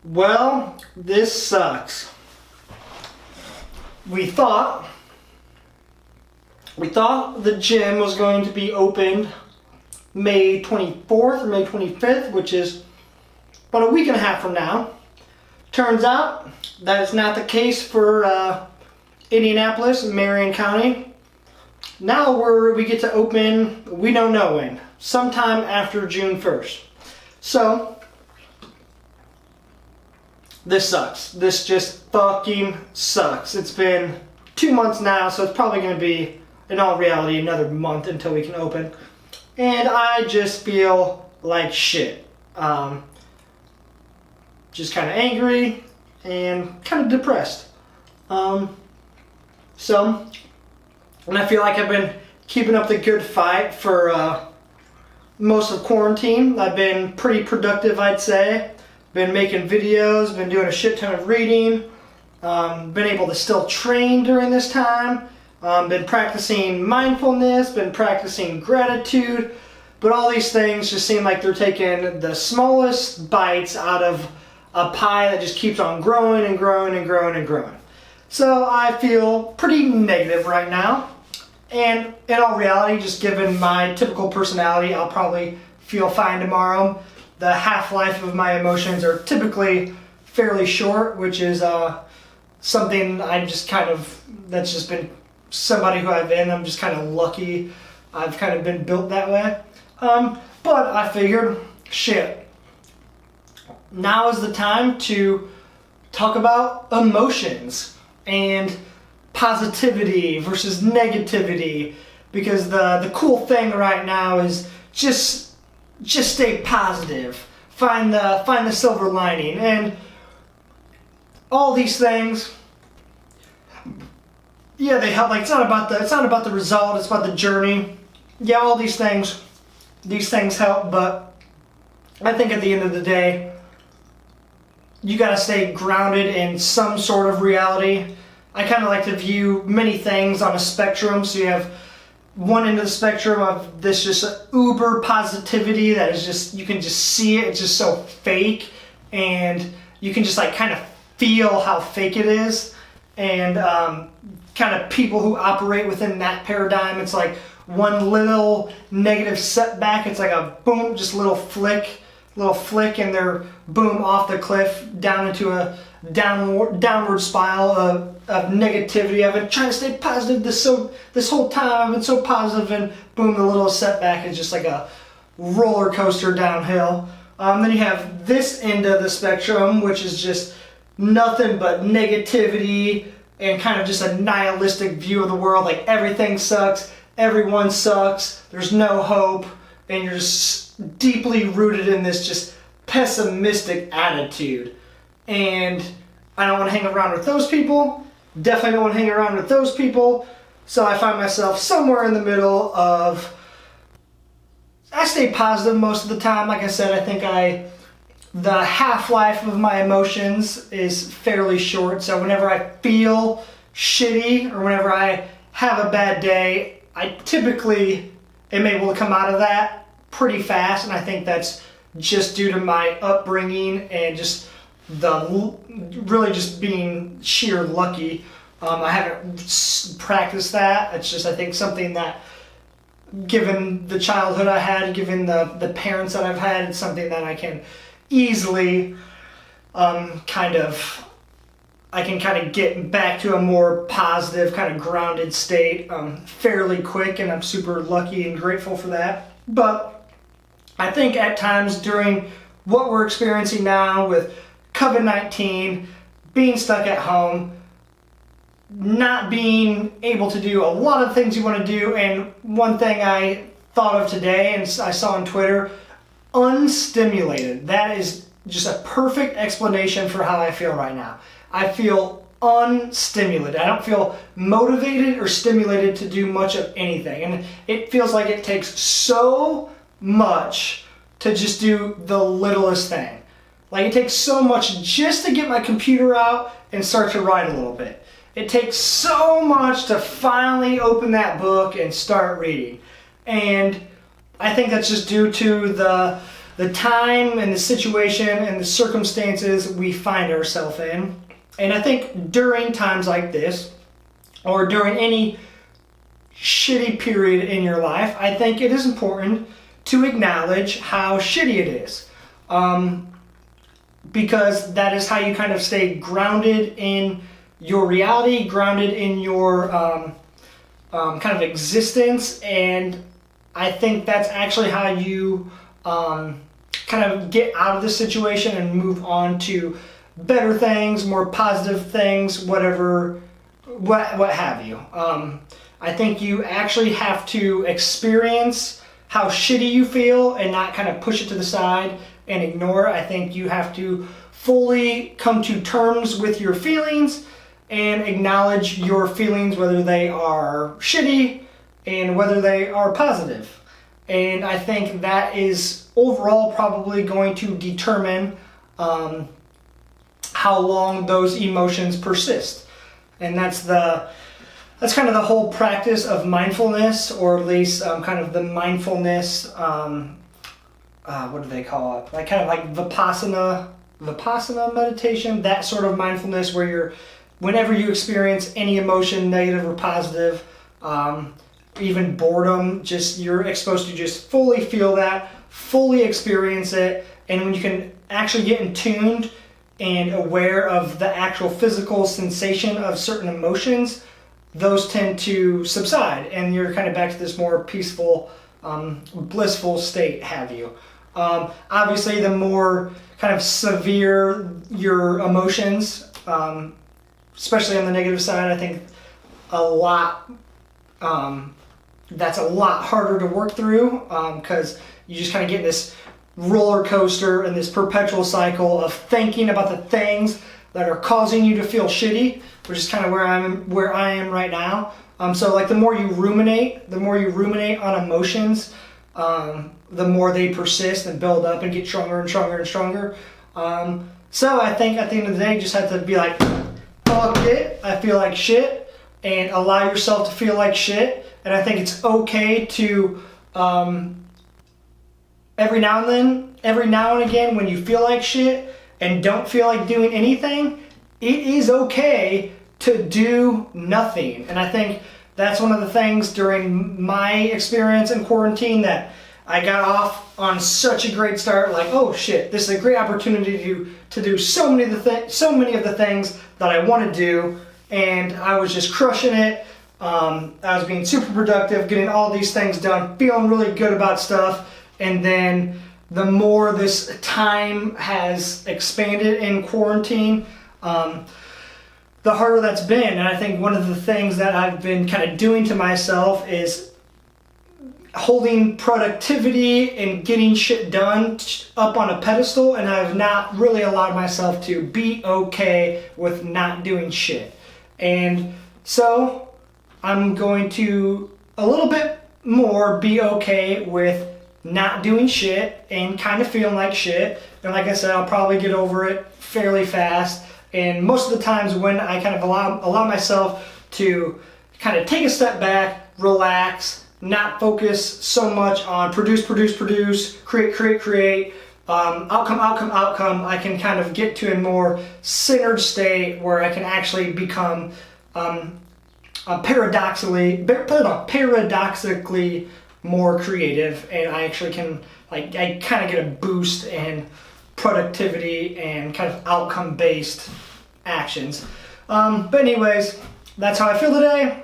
Well, this sucks. We thought the gym was going to be opened May 24th or May 25th, which is about a week and a half from now. Turns out that is not the case for Indianapolis and Marion County. Now we get to open, we don't know when, sometime after June 1st. So, this sucks. This just fucking sucks. It's been 2 months now, so it's probably going to be, in all reality, another month until we can open. And I just feel like shit. Just kind of angry and kind of depressed. And I feel like I've been keeping up the good fight for most of quarantine. I've been pretty productive, I'd say. Been making videos, been doing a shit ton of reading, been able to still train during this time, been practicing mindfulness, been practicing gratitude, but all these things just seem like they're taking the smallest bites out of a pie that just keeps on growing and growing and growing and growing. So I feel pretty negative right now, and in all reality, just given my typical personality, I'll probably feel fine tomorrow. The half-life of my emotions are typically fairly short, which is something I just that's just been somebody who I've been. I'm just kind of lucky. I've kind of been built that way. But I figured, shit, now is the time to talk about emotions and positivity versus negativity, because the cool thing right now is just stay positive. Find the silver lining, and all these things. Yeah, they help. Like it's not about the result. It's about the journey. Yeah, all these things help. But I think at the end of the day, you gotta stay grounded in some sort of reality. I kind of like to view many things on a spectrum. So you have one end of the spectrum of this just uber positivity that is just, you can just see it, it's just so fake, and you can just like kind of feel how fake it is, and kind of people who operate within that paradigm, it's like one little negative setback, it's like a boom, just little flick, and they're boom off the cliff down into a downward spiral of negativity. I've been trying to stay positive this whole time. I've been so positive, and boom, the little setback is just like a roller coaster downhill. Then you have this end of the spectrum, which is just nothing but negativity and kind of just a nihilistic view of the world. Like everything sucks, everyone sucks, there's no hope, and you're just deeply rooted in this just pessimistic attitude. And I don't want to hang around with those people. Definitely don't want to hang around with those people. So I find myself somewhere in the middle of, I stay positive most of the time. Like I said, I think the half-life of my emotions is fairly short. So whenever I feel shitty or whenever I have a bad day, I typically am able to come out of that pretty fast. And I think that's just due to my upbringing and just really just being sheer lucky. I haven't practiced that. It's just, I think, something that, given the childhood I had, given the parents that I've had, it's something that I can easily kind of get back to a more positive, kind of grounded state fairly quick, and I'm super lucky and grateful for that. But I think at times during what we're experiencing now with COVID-19, being stuck at home, not being able to do a lot of things you want to do, and one thing I thought of today and I saw on Twitter, unstimulated. That is just a perfect explanation for how I feel right now. I feel unstimulated. I don't feel motivated or stimulated to do much of anything, and it feels like it takes so much to just do the littlest thing. Like it takes so much just to get my computer out and start to write a little bit. It takes so much to finally open that book and start reading. And I think that's just due to the time and the situation and the circumstances we find ourselves in. And I think during times like this, or during any shitty period in your life, I think it is important to acknowledge how shitty it is. Because that is how you kind of stay grounded in your reality, grounded in your kind of existence, and I think that's actually how you kind of get out of the situation and move on to better things, more positive things, what have you. I think you actually have to experience how shitty you feel and not kind of push it to the side and ignore it. I think you have to fully come to terms with your feelings and acknowledge your feelings, whether they are shitty and whether they are positive. And I think that is overall probably going to determine how long those emotions persist. And that's kind of the whole practice of mindfulness, or at least kind of the mindfulness, what do they call it? Like kind of like Vipassana meditation, that sort of mindfulness where whenever you experience any emotion, negative or positive, even boredom, you're exposed to just fully feel that, fully experience it, and when you can actually get in tuned and aware of the actual physical sensation of certain emotions, those tend to subside, and you're kind of back to this more peaceful, blissful state, have you. Obviously, the more kind of severe your emotions, especially on the negative side, I think that's a lot harder to work through, because you just kind of get in this roller coaster and this perpetual cycle of thinking about the things that are causing you to feel shitty, which is kind of where I am right now. So like the more you ruminate on emotions, the more they persist and build up and get stronger and stronger and stronger. So I think at the end of the day, you just have to be like, fuck it, I feel like shit, and allow yourself to feel like shit. And I think it's okay to, every now and again, when you feel like shit and don't feel like doing anything, it is okay to do nothing. And I think that's one of the things during my experience in quarantine that I got off on such a great start. Like, oh shit, this is a great opportunity to do so many of the things that I want to do, and I was just crushing it. I was being super productive, getting all these things done, feeling really good about stuff. And then the more this time has expanded in quarantine, the harder that's been. And I think one of the things that I've been kind of doing to myself is holding productivity and getting shit done up on a pedestal, and I've not really allowed myself to be okay with not doing shit. And so I'm going to a little bit more be okay with not doing shit and kind of feeling like shit. And like I said, I'll probably get over it fairly fast. And most of the times when I kind of allow myself to kind of take a step back, relax, not focus so much on produce, create, outcome, I can kind of get to a more centered state where I can actually become paradoxically more creative, and I actually can, like, I kind of get a boost in productivity and kind of outcome-based actions. But anyways, that's how I feel today.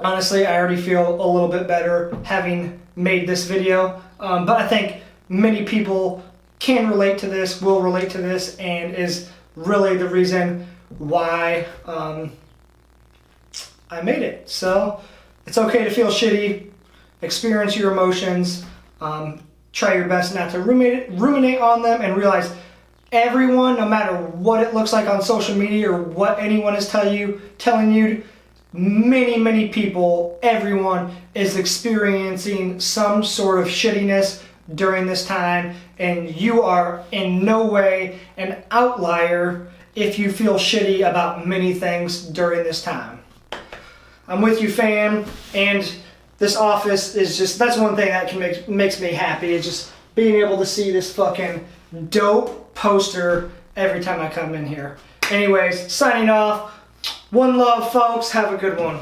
Honestly, I already feel a little bit better having made this video, but I think many people can relate to this, will relate to this, and is really the reason why I made it. So it's okay to feel shitty, experience your emotions, try your best not to ruminate on them, and realize everyone, no matter what it looks like on social media or what anyone is telling you, many people, everyone is experiencing some sort of shittiness during this time, and you are in no way an outlier if you feel shitty about many things during this time. I'm with you, fam, and this office is just, that's one thing that makes me happy, is just being able to see this fucking dope poster every time I come in here. Anyways, signing off. One love, folks. Have a good one.